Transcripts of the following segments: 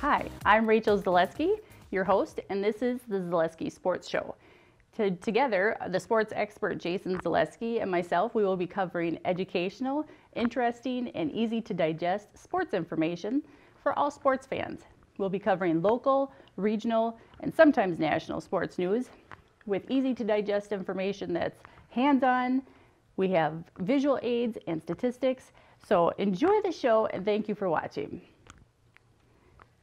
Hi, I'm Rachel Zaleski, your host, and this is the Zaleski Sports Show. Together, the sports expert Jason Zaleski and myself, we will be covering educational, interesting, and easy to digest sports information for all sports fans. We'll be covering local, regional, and sometimes national sports news with easy to digest information that's hands-on. We have visual aids and statistics. So enjoy the show and thank you for watching.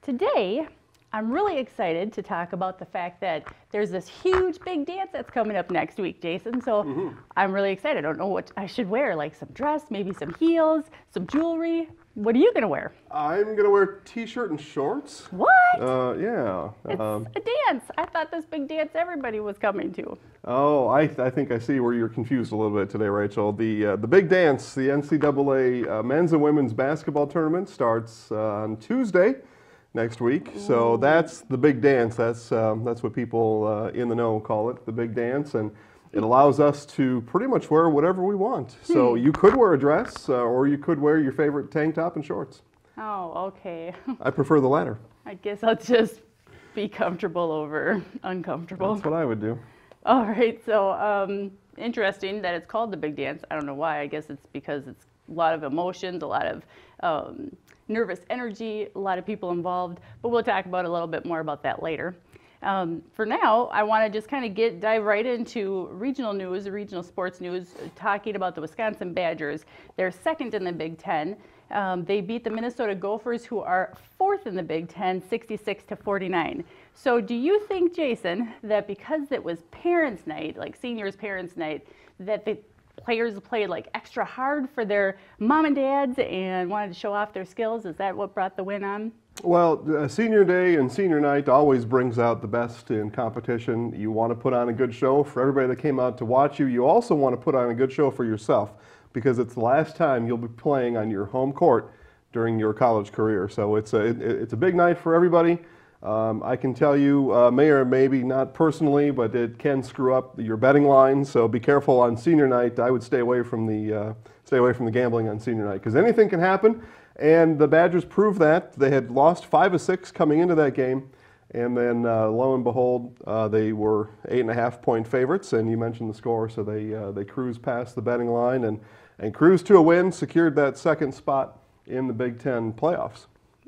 Today, I'm really excited to talk about the fact that there's this huge big dance that's coming up next week, Jason. So I'm really excited. I don't know what I should wear, like some dress, maybe some heels, some jewelry. What are you gonna wear? I'm gonna wear t-shirt and shorts. What? Yeah. It's a dance. I thought this big dance everybody was coming to. Oh, I think I see where you're confused a little bit today, Rachel. The big dance, the NCAA men's and women's basketball tournament starts on Tuesday next week. Ooh. So that's the big dance. That's what people in the know call it, the big dance, and it allows us to pretty much wear whatever we want. So you could wear a dress, or you could wear your favorite tank top and shorts. Oh, okay. I prefer the latter. I guess I'll just be comfortable over uncomfortable. That's what I would do. All right, so interesting that it's called the big dance. I don't know why. I guess it's because it's a lot of emotions, a lot of nervous energy, a lot of people involved, but we'll talk about a little bit more about that later. For now, I want to just kind of dive right into regional news, regional sports news, talking about the Wisconsin Badgers. They're second in the Big Ten. They beat the Minnesota Gophers, who are fourth in the Big Ten, 66-49. So do you think, Jason, that because it was parents' night, like seniors' parents' night, that the players played like extra hard for their mom and dads and wanted to show off their skills? Is that what brought the win on? Well, senior day and senior night always brings out the best in competition. You want to put on a good show for everybody that came out to watch you. You also want to put on a good show for yourself because it's the last time you'll be playing on your home court during your college career. So it's a big night for everybody. I can tell you, may or maybe not personally, but it can screw up your betting line. So be careful on senior night. I would stay away from the gambling on senior night because anything can happen. And the Badgers proved that. They had lost 5 of 6 coming into that game, and then lo and behold, they were 8.5-point favorites. And you mentioned the score, so they cruised past the betting line and cruised to a win, secured that second spot in the Big Ten playoffs.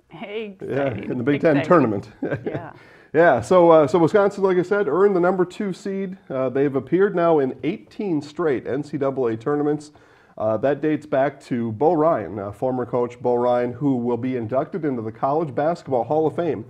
Hey, yeah, in the Big Ten tournament. Yeah. Yeah. So Wisconsin, like I said, earned the number 2 seed. They've appeared now in 18 straight NCAA tournaments. That dates back to Bo Ryan, former coach Bo Ryan, who will be inducted into the College Basketball Hall of Fame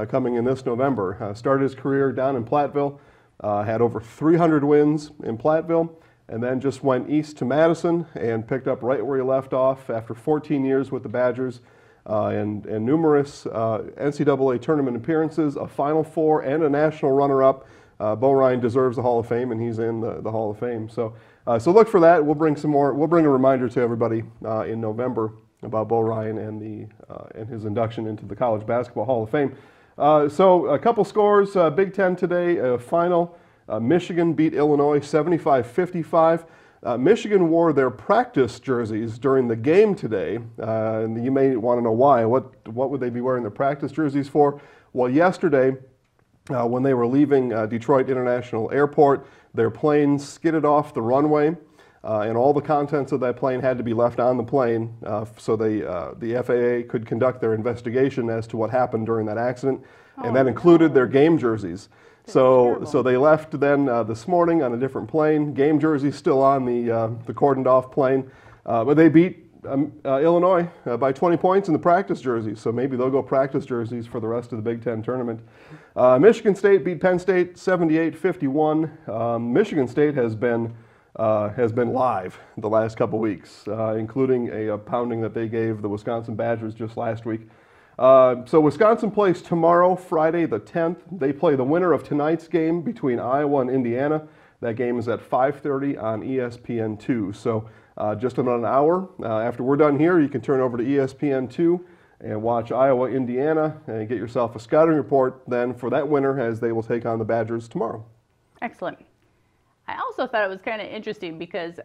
coming in this November. Started his career down in Platteville, had over 300 wins in Platteville, and then just went east to Madison and picked up right where he left off after 14 years with the Badgers and numerous NCAA tournament appearances, a Final Four, and a national runner-up. Bo Ryan deserves the Hall of Fame, and he's in the Hall of Fame. So look for that. We'll bring some more. We'll bring a reminder to everybody in November about Bo Ryan and his induction into the College Basketball Hall of Fame. So a couple scores. Big Ten today. Final. Michigan beat Illinois 75-55. Michigan wore their practice jerseys during the game today, and you may want to know why. What would they be wearing their practice jerseys for? Well, yesterday, when they were leaving Detroit International Airport, their plane skidded off the runway, and all the contents of that plane had to be left on the plane so the FAA could conduct their investigation as to what happened during that accident, and that included their game jerseys. So they left then this morning on a different plane. Game jerseys still on the cordoned off plane, but they beat Illinois by 20 points in the practice jerseys. So maybe they'll go practice jerseys for the rest of the Big Ten tournament. Michigan State beat Penn State 78-51. Michigan State has been live the last couple weeks, including a pounding that they gave the Wisconsin Badgers just last week. So Wisconsin plays tomorrow, Friday the 10th. They play the winner of tonight's game between Iowa and Indiana. That game is at 5:30 on ESPN2. So just about an hour after we're done here, you can turn over to ESPN2 and watch Iowa, Indiana, and get yourself a scouting report then for that winner as they will take on the Badgers tomorrow. Excellent. I also thought it was kind of interesting because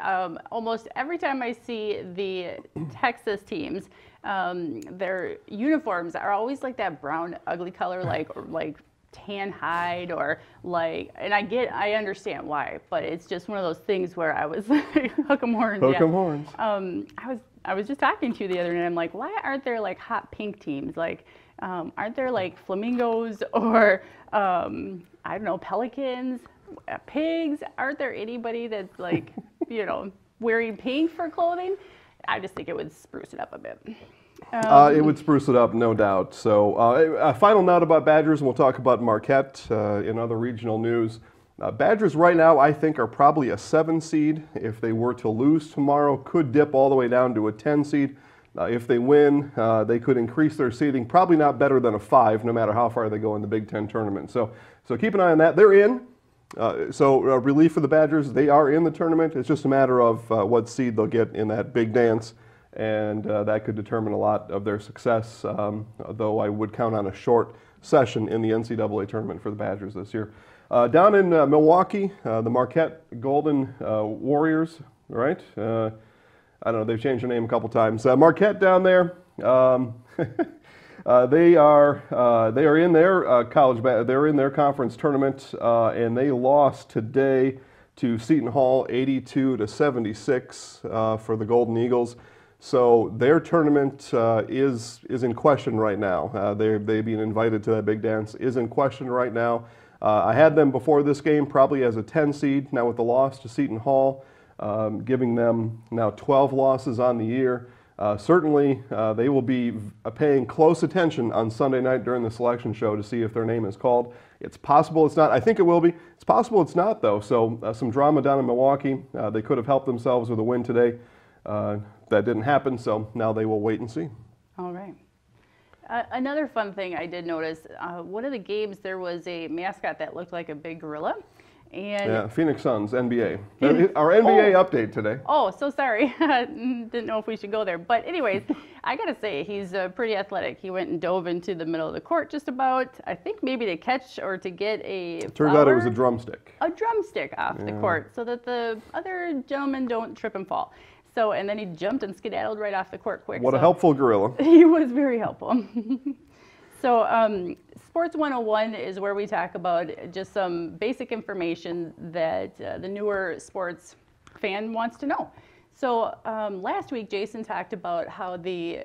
almost every time I see the Texas teams, their uniforms are always like that brown, ugly color, like tan hide or like, and I understand why, but it's just one of those things where I was like, hook 'em horns. Hook 'em horns. I was just talking to you the other night. I'm like, why aren't there like hot pink teams? Like, aren't there like flamingos or I don't know, pelicans, pigs? Aren't there anybody that's like, wearing pink for clothing? I just think it would spruce it up a bit. It would spruce it up, no doubt. So a final note about Badgers, and we'll talk about Marquette in other regional news. Badgers right now, I think, are probably a 7 seed. If they were to lose tomorrow, could dip all the way down to a 10 seed. If they win, they could increase their seeding, probably not better than a 5, no matter how far they go in the Big Ten tournament. So keep an eye on that. They're in. Relief for the Badgers. They are in the tournament. It's just a matter of what seed they'll get in that big dance, and that could determine a lot of their success, though I would count on a short session in the NCAA tournament for the Badgers this year. Down in Milwaukee, the Marquette Golden Warriors, right? I don't know, they've changed their name a couple times. Marquette down there, they are in their they're in their conference tournament, and they lost today to Seton Hall 82-76 for the Golden Eagles. So their tournament is in question right now. They being invited to that big dance is in question right now. I had them before this game probably as a 10 seed. Now with the loss to Seton Hall, giving them now 12 losses on the year. Certainly they will be paying close attention on Sunday night during the selection show to see if their name is called. It's possible it's not. I think it will be. It's possible it's not, though. So some drama down in Milwaukee. They could have helped themselves with a win today. That didn't happen, so now they will wait and see. All right. Another fun thing I did notice, one of the games there was a mascot that looked like a big gorilla. And yeah, Phoenix Suns, NBA. Our NBA update today. Oh, so sorry. Didn't know if we should go there. But anyways, I got to say, he's pretty athletic. He went and dove into the middle of the court just about, I think maybe to catch or to get a Turns out it was a drumstick. A drumstick off the court so that the other gentlemen don't trip and fall. So, and then he jumped and skedaddled right off the court quick. What a helpful gorilla. He was very helpful. So, Sports 101 is where we talk about just some basic information that the newer sports fan wants to know. So, last week, Jason talked about how the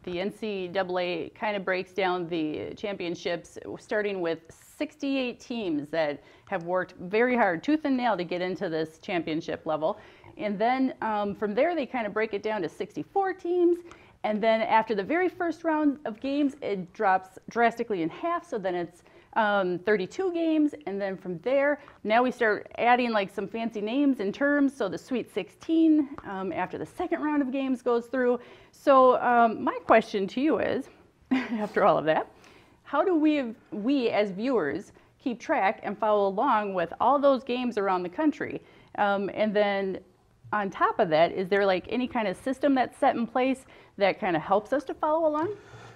NCAA kind of breaks down the championships, starting with 68 teams that have worked very hard, tooth and nail, to get into this championship level. And then from there, they kind of break it down to 64 teams. And then after the very first round of games, it drops drastically in half. So then it's 32 games. And then from there, now we start adding like some fancy names and terms. So the Sweet 16 after the second round of games goes through. So my question to you is, after all of that, how do we as viewers keep track and follow along with all those games around the country? And then on top of that, is there like any kind of system that's set in place that kind of helps us to follow along?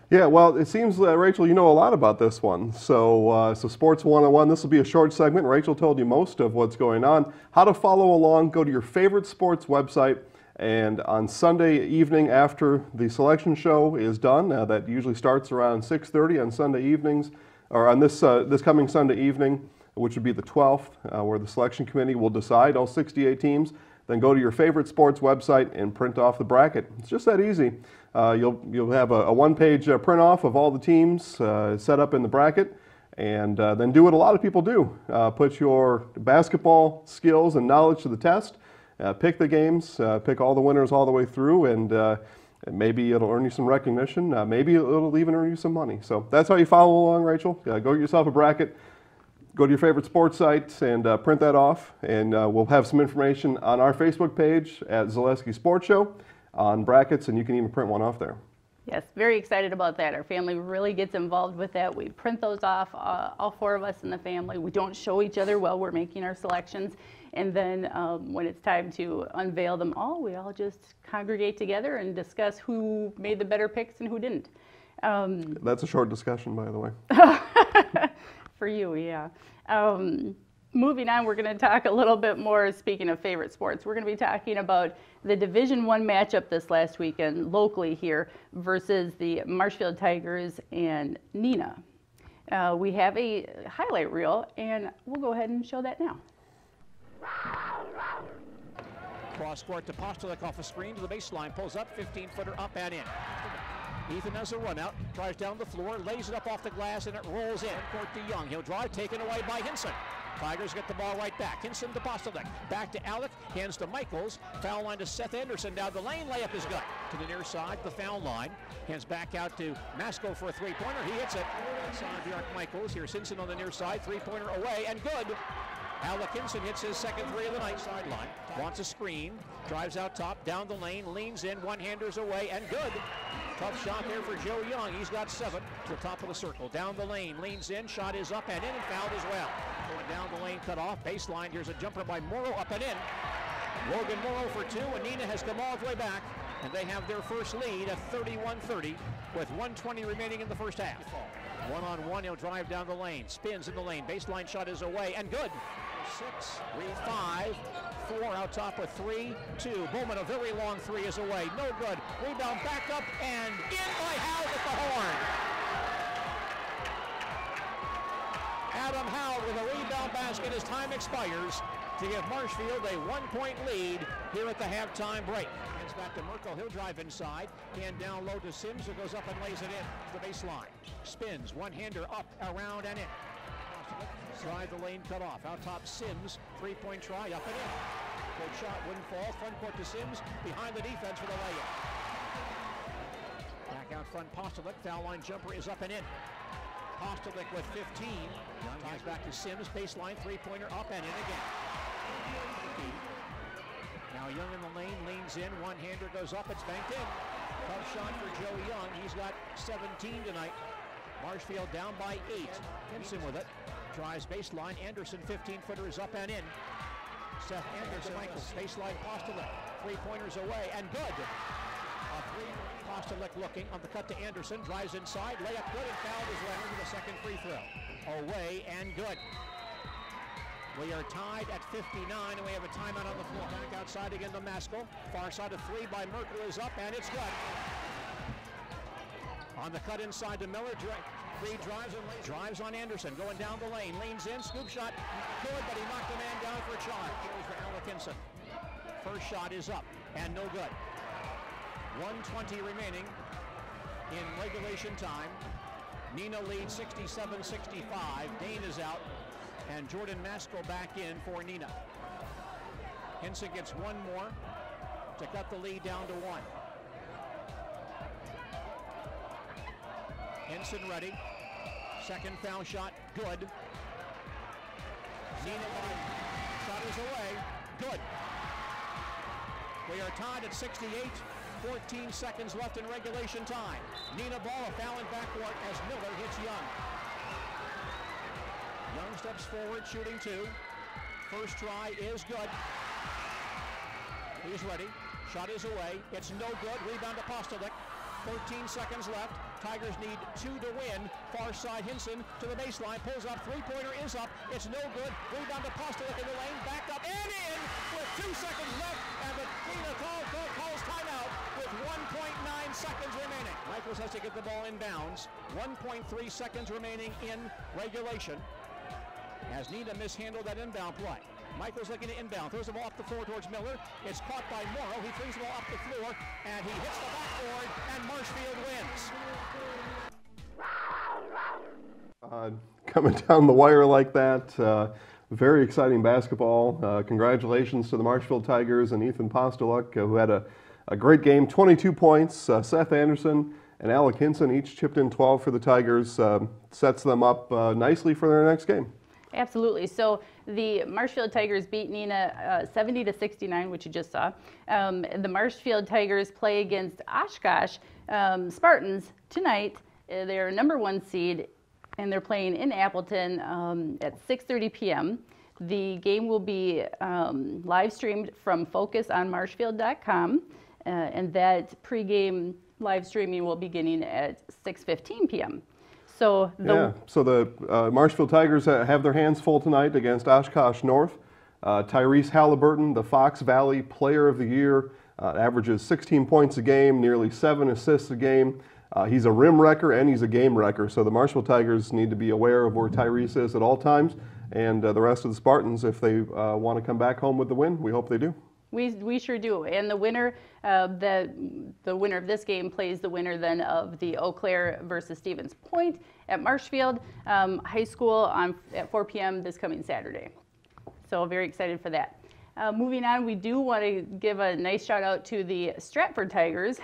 Yeah, well, it seems, Rachel, you know a lot about this one. So Sports 101, this will be a short segment. Rachel told you most of what's going on. How to follow along, go to your favorite sports website, and on Sunday evening after the selection show is done, that usually starts around 6:30 on Sunday evenings, or on this coming Sunday evening, which would be the 12th, where the selection committee will decide all 68 teams. Then go to your favorite sports website and print off the bracket. It's just that easy. You'll have a one-page print off of all the teams set up in the bracket, and then do what a lot of people do. Put your basketball skills and knowledge to the test. Pick the games, pick all the winners all the way through, and maybe it'll earn you some recognition. Maybe it'll even earn you some money. So that's how you follow along, Rachel. Go get yourself a bracket. Go to your favorite sports site and print that off, and we'll have some information on our Facebook page at Zaleski Sports Show on brackets, and you can even print one off there. Yes, very excited about that. Our family really gets involved with that. We print those off, all 4 of us in the family. We don't show each other while we're making our selections. And then when it's time to unveil them all, we all just congregate together and discuss who made the better picks and who didn't. That's a short discussion, by the way. For you, yeah. moving on, we're going to talk a little bit more, speaking of favorite sports, we're going to be talking about the Division I matchup this last weekend locally here versus the Marshfield Tigers and Neenah. We have a highlight reel, and we'll go ahead and show that now. Cross court to Postolick off a screen to the baseline, pulls up, 15-footer up and in. Ethan has a run out, drives down the floor, lays it up off the glass, and it rolls in. Court to Young. He'll drive, taken away by Hinson. Tigers get the ball right back. Hinson to Postolick. Back to Alec. Hands to Michaels. Foul line to Seth Anderson. Down the lane. Layup is good. To the near side, the foul line. Hands back out to Masco for a three-pointer. He hits it. Inside the arc, Michaels. Here's Hinson on the near side. Three-pointer away and good. Alec Hinson hits his second three of the night. Sideline. Wants a screen. Drives out top. Down the lane. Leans in. One-handers away and good. Tough shot there for Joe Young. He's got 7 to the top of the circle. Down the lane. Leans in. Shot is up and in and fouled as well. Going down the lane, cut off. Baseline. Here's a jumper by Morrow. Up and in. Logan Morrow for 2. And Neenah has come all the way back. And they have their first lead at 31-30 with 1:20 remaining in the first half. One-on-one. He'll drive down the lane. Spins in the lane. Baseline shot is away and good. 6, 5, 4 out top with 3, 2. Bowman, a very long 3 is away. No good. Rebound back up and in by Howard at the horn. Adam Howard with a rebound basket as time expires to give Marshfield a 1-point lead here at the halftime break. Hands back to Merkel. He'll drive inside. Hand down low to Sims, who goes up and lays it in to the baseline. Spins. One-hander up, around, and in. Drive the lane, cut off. Out top Sims, three-point try, up and in. Good shot, wouldn't fall. Front court to Sims, behind the defense for the layup. Back out front, Postolick. Foul line jumper is up and in. Postolick with 15. Young ties back to Sims, baseline, three-pointer up and in again. Now Young in the lane, leans in, one-hander goes up, it's banked in. Tough shot for Joe Young. He's got 17 tonight. Marshfield down by 8. Hinson with it. Drives baseline. Anderson 15-footer is up and in. Seth Anderson, Michaels, baseline Postolick. Three-pointers away and good. A three. Postolick looking on the cut to Anderson. Drives inside. Layup good and fouled as Leonard with a second free throw. Away and good. We are tied at 59 and we have a timeout on the floor. Back outside again to Maskell. Far side of 3 by Merkel is up and it's good. On the cut inside to Miller, Free drives and lays. Drives on Anderson, going down the lane, leans in, scoop shot, good, but he knocked the man down for a charge. Here's for Alec Hinson. First shot is up and no good. 1:20 remaining in regulation time. Neenah leads 67-65. Dane is out, and Jordan Maskell back in for Neenah. Hinson gets one more to cut the lead down to 1. Hinson ready. Second foul shot, good. Neenah shot is away, good. We are tied at 68, 14 seconds left in regulation time. Neenah ball, a foul in backcourt as Miller hits Young. Young steps forward, shooting 2. First try is good. He's ready. Shot is away. It's no good. Rebound to Postolick. 13 seconds left. Tigers need 2 to win. Far side Hinson to the baseline. Pulls up. Three-pointer is up. It's no good. Rebound to Postolick in the lane. Back up and in with 2 seconds left. And the Neenah calls timeout with 1.9 seconds remaining. Michaels has to get the ball in bounds. 1.3 seconds remaining in regulation. As Neenah mishandled that inbound play. Michaels looking to inbound, throws the ball up the floor towards Miller. It's caught by Morrow. He flings the ball up the floor, and he hits the backboard, and Marshfield wins. Coming down the wire like that, very exciting basketball. Congratulations to the Marshfield Tigers and Ethan Postolick, who had a great game, 22 points. Seth Anderson and Alec Hinson each chipped in 12 for the Tigers. Sets them up nicely for their next game. Absolutely. So the Marshfield Tigers beat Neenah 70-69, which you just saw. The Marshfield Tigers play against Oshkosh Spartans tonight. They're number 1 seed, and they're playing in Appleton at 6:30 p.m. The game will be live streamed from FocusOnMarshfield.com, and that pregame live streaming will be beginning at 6:15 p.m. So So the Marshfield Tigers have their hands full tonight against Oshkosh North. Tyrese Halliburton, the Fox Valley Player of the Year, averages 16 points a game, nearly 7 assists a game. He's a rim wrecker and he's a game wrecker. So the Marshfield Tigers need to be aware of where Tyrese is at all times. And the rest of the Spartans, if they want to come back home with the win, we hope they do. We sure do. And the winner, the winner of this game plays the winner then of the Eau Claire versus Stevens Point at Marshfield High School at 4 p.m. this coming Saturday. So very excited for that. Moving on, we do want to give a nice shout out to the Stratford Tigers.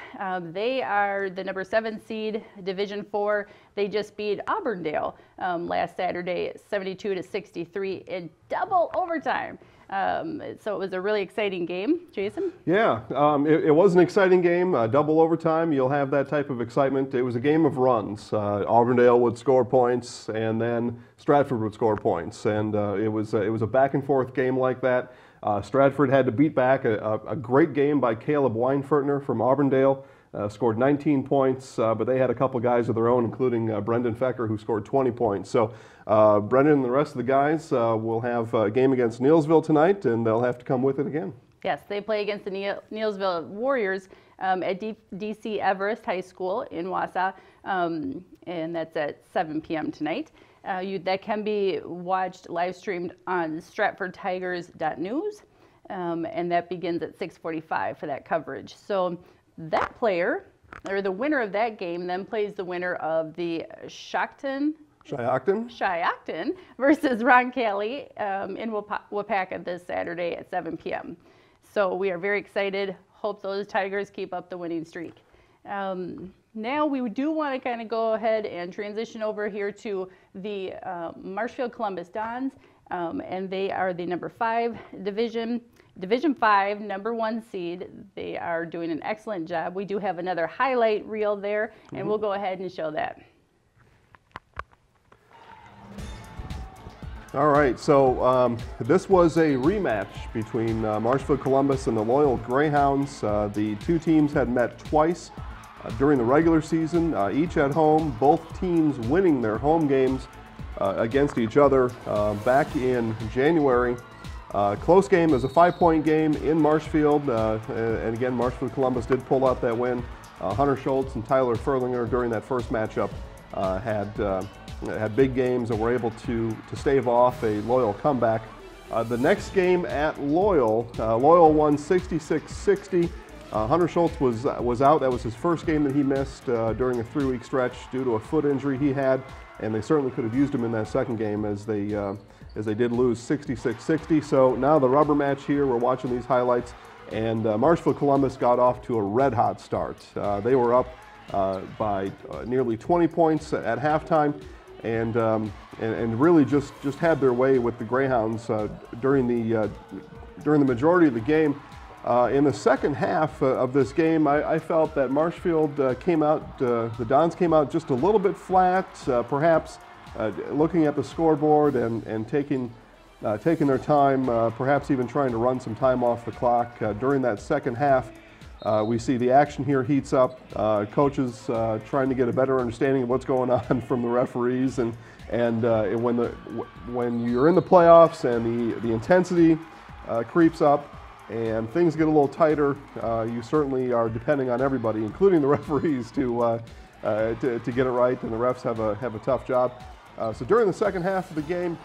They are the number 7 seed, Division 4. They just beat Auburndale last Saturday, 72-63 in double overtime. So it was a really exciting game. Jason? Yeah, it was an exciting game, double overtime. You'll have that type of excitement. It was a game of runs. Auburndale would score points, and then Stratford would score points, and it was a back and forth game like that. Stratford had to beat back a great game by Caleb Weinfertner from Auburndale. Scored 19 points, but they had a couple guys of their own, including Brendan Fecker, who scored 20 points. So Brendan and the rest of the guys will have a game against Neillsville tonight, and they'll have to come with it again. Yes, they play against the Neillsville Warriors at DC Everest High School in Wausau, and that's at 7 p.m. tonight. That can be watched live streamed on StratfordTigers.news, and that begins at 6:45 for that coverage. So that player, or the winner of that game, then plays the winner of the Shiocton versus Roncalli in Wapaka this Saturday at 7 p.m. So we are very excited. Hope those Tigers keep up the winning streak. Now we do want to kind of go ahead and transition over here to the Marshfield Columbus Dons, and they are the number 5 Division 5, number 1 seed. They are doing an excellent job. We do have another highlight reel there, and we'll go ahead and show that. All right, so this was a rematch between Marshfield Columbus and the Loyal Greyhounds. The two teams had met twice during the regular season, each at home, both teams winning their home games against each other back in January. Close game. It was a 5-point game in Marshfield, and again, Marshfield Columbus did pull out that win. Hunter Schultz and Tyler Furlinger during that first matchup had big games and were able to stave off a Loyal comeback. The next game at Loyal, Loyal won 66-60. Hunter Schultz was out. That was his first game that he missed during a 3-week stretch due to a foot injury he had, and they certainly could have used him in that second game as they did lose 66-60. So now the rubber match here, we're watching these highlights, and Marshfield Columbus got off to a red-hot start. They were up by nearly 20 points at halftime, and really just had their way with the Greyhounds during the majority of the game. In the second half of this game, I felt that Marshfield the Dons came out just a little bit flat, perhaps looking at the scoreboard and taking their time, perhaps even trying to run some time off the clock. During that second half, we see the action here heats up, coaches trying to get a better understanding of what's going on from the referees, and when you're in the playoffs and the intensity creeps up, and things get a little tighter, you certainly are depending on everybody, including the referees, to get it right, and the refs have a tough job. So during the second half of the game,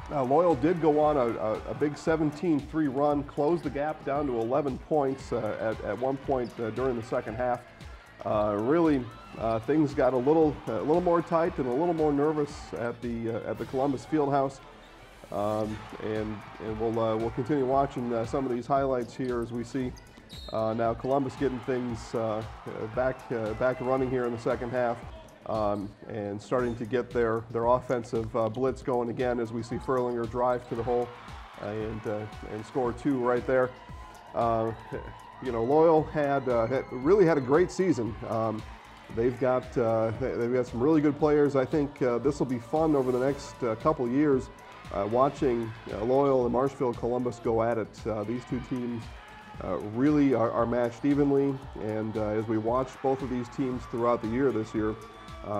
Loyal did go on a big 17-3 run, closed the gap down to 11 points at one point during the second half. Really, things got a little more tight and a little more nervous at the Columbus Fieldhouse. And we'll continue watching some of these highlights here as we see now Columbus getting things back running here in the second half, and starting to get their offensive blitz going again as we see Furlinger drive to the hole and score 2 right there. Loyal really had a great season. They've got some really good players. I think this will be fun over the next couple years. Watching Loyal and Marshfield Columbus go at it. These two teams really are matched evenly. And as we watched both of these teams throughout the year this year,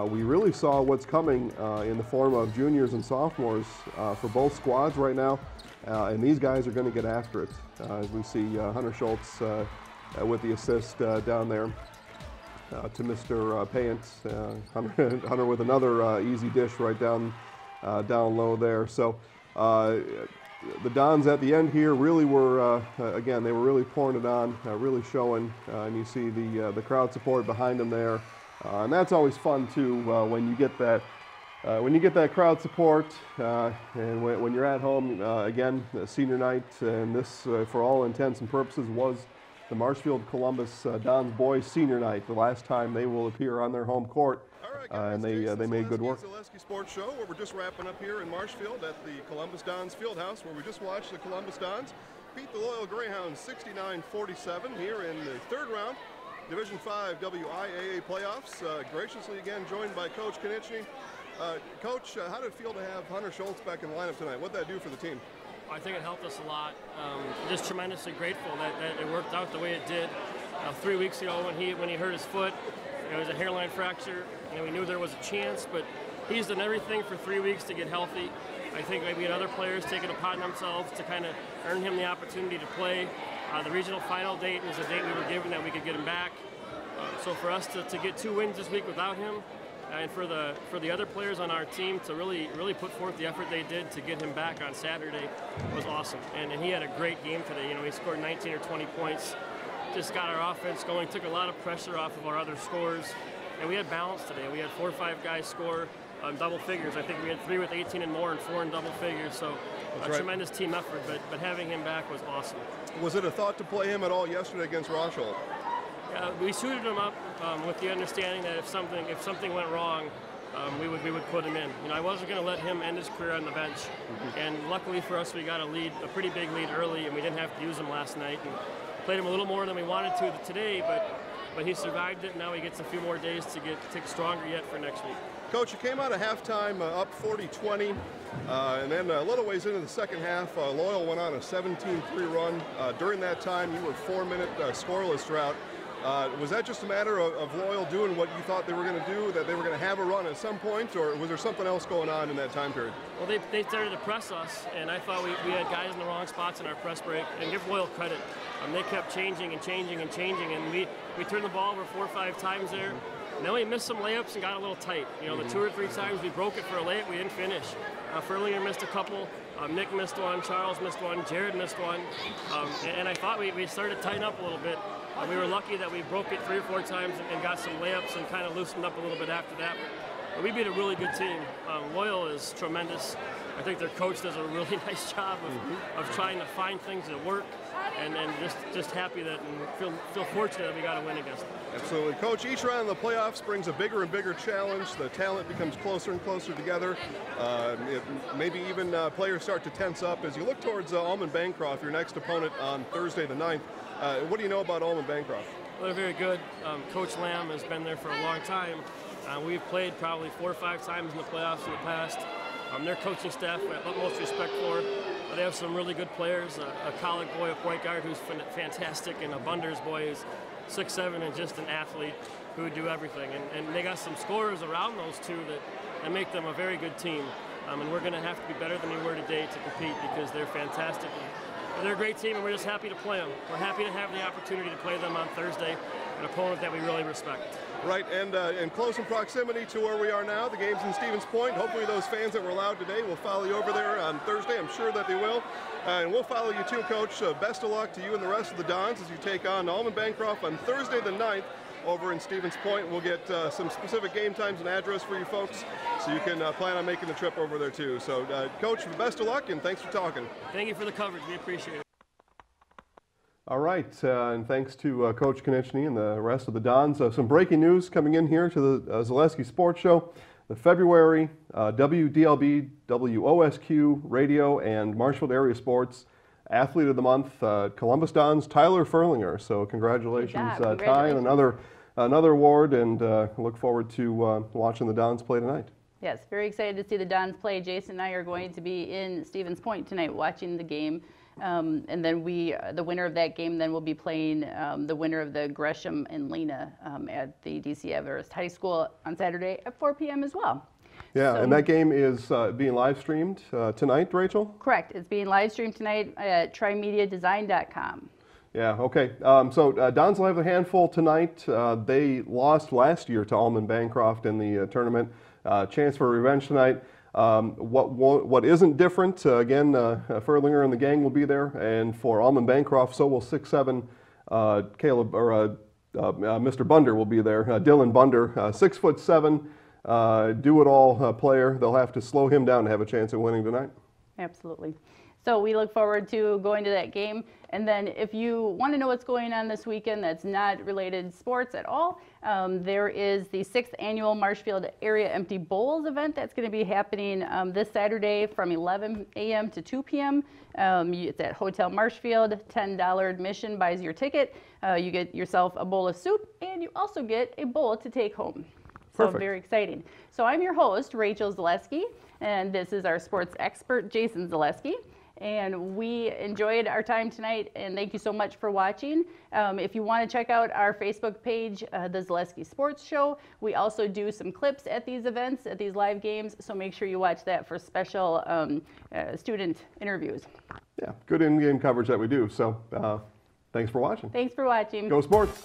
we really saw what's coming in the form of juniors and sophomores for both squads right now. And these guys are going to get after it. As we see Hunter Schultz with the assist down there to Mr. Payant. Hunter with another easy dish right down low there. So the Dons at the end here really were, again, they were really pouring it on, really showing. And you see the crowd support behind them there. And that's always fun too when you get that. When you get that crowd support, and when you're at home, again, senior night, and this, for all intents and purposes, was the Marshfield Columbus Dons boys senior night, the last time they will appear on their home court, and they made good work. Zaleski Sports Show, where we're just wrapping up here in Marshfield at the Columbus Dons Fieldhouse, where we just watched the Columbus Dons beat the Loyal Greyhounds 69-47 here in the third round, Division 5 WIAA playoffs. Graciously again joined by Coach Konechny. Coach, how did it feel to have Hunter Schultz back in the lineup tonight? What did that do for the team? I think it helped us a lot. Just tremendously grateful that it worked out the way it did. 3 weeks ago when he hurt his foot, it was a hairline fracture. We knew there was a chance, but he's done everything for 3 weeks to get healthy. I think we had other players taking it upon themselves to kind of earn him the opportunity to play. The regional final date was a date we were given that we could get him back. So for us to get 2 wins this week without him, and for the other players on our team to really put forth the effort they did to get him back on Saturday was awesome. And he had a great game today. He scored 19 or 20 points, just got our offense going, took a lot of pressure off of our other scorers, and we had balance today. We had 4 or 5 guys score double figures. I think we had 3 with 18 and more and 4 in double figures. So tremendous team effort, but having him back was awesome. Was it a thought to play him at all yesterday against Rosholt? We suited him up with the understanding that if something went wrong, we would put him in. I wasn't going to let him end his career on the bench, and luckily for us, we got a pretty big lead early, and we didn't have to use him last night. And played him a little more than we wanted to today, but he survived it. And now he gets a few more days to get stronger yet for next week. Coach, you came out of halftime up 40-20, and then a little ways into the second half, Loyal went on a 17-3 run. During that time, you were 4-minute scoreless drought. Was that just a matter of Loyal doing what you thought they were going to do, that they were going to have a run at some point, or was there something else going on in that time period? Well, they started to press us, and I thought we had guys in the wrong spots in our press break, and give Loyal credit. They kept changing and changing and changing, and we turned the ball over 4 or 5 times there. And then we missed some layups and got a little tight. The 2 or 3 times we broke it for a layup, we didn't finish. Furlinger missed a couple, Nick missed one, Charles missed one, Jared missed one, and I thought we started to tighten up a little bit. We were lucky that we broke it 3 or 4 times and got some layups and kind of loosened up a little bit after that. But we beat a really good team. Loyal is tremendous. I think their coach does a really nice job of trying to find things that work, and just happy that and feel fortunate that we got a win against them. Absolutely. Coach, each round in the playoffs brings a bigger and bigger challenge. The talent becomes closer and closer together. Maybe even players start to tense up. As you look towards Allman Bancroft, your next opponent on Thursday the 9th, what do you know about Allman Bancroft? Well, they're very good. Coach Lamb has been there for a long time. We've played probably 4 or 5 times in the playoffs in the past. Their coaching staff I have utmost respect for. They have some really good players. A Collick boy, a point guard who's fantastic, and a Bunders boy who's 6'7" and just an athlete who would do everything. And they got some scorers around those two that make them a very good team. And we're going to have to be better than we were today to compete because they're fantastic. They're a great team, and we're just happy to play them. We're happy to have the opportunity to play them on Thursday, an opponent that we really respect. Right, and in close in proximity to where we are now, the game's in Stevens Point. Hopefully those fans that were allowed today will follow you over there on Thursday. I'm sure that they will. And we'll follow you too, Coach. Best of luck to you and the rest of the Dons as you take on Allman Bancroft on Thursday the 9th over in Stevens Point. We'll get some specific game times and address for you folks so you can plan on making the trip over there too. So, Coach, best of luck, and thanks for talking. Thank you for the coverage. We appreciate it. All right, and thanks to Coach Konechny and the rest of the Dons. Some breaking news coming in here to the Zaleski Sports Show. The February WDLB, WOSQ Radio, and Marshfield Area Sports Athlete of the Month, Columbus Dons, Tyler Furlinger. So congratulations, Ty, and another award, and look forward to watching the Dons play tonight. Yes, very excited to see the Dons play. Jason and I are going to be in Stevens Point tonight watching the game. And then the winner of that game then will be playing the winner of the Gresham and Lena at the DC Everest High School on Saturday at 4 p.m. as well. Yeah, So- and that game is being live streamed tonight, Rachel? Correct. It's being live streamed tonight at trimediadesign.com. Yeah, okay. So Dons will have a handful tonight. They lost last year to Allman Bancroft in the tournament. Chance for revenge tonight. What isn't different, again, Furlinger and the gang will be there, and for Allman Bancroft, so will 6'7" Caleb, or Mr. Bunder will be there. Dylan Bunder, 6'7", do-it-all player. They'll have to slow him down to have a chance at winning tonight. Absolutely. So we look forward to going to that game. And then if you want to know what's going on this weekend that's not related to sports at all, there is the 6th annual Marshfield Area Empty Bowls event that's going to be happening this Saturday from 11 a.m. to 2 p.m. It's at Hotel Marshfield. $10 admission buys your ticket. You get yourself a bowl of soup, and you also get a bowl to take home. So Perfect. very exciting. So I'm your host, Rachel Zaleski, and this is our sports expert, Jason Zaleski. And we enjoyed our time tonight, and thank you so much for watching. If you want to check out our Facebook page, The Zaleski Sports Show, we also do some clips at these events, at these live games, so make sure you watch that for special student interviews. Yeah, good in-game coverage that we do. So thanks for watching. Thanks for watching. Go Sports!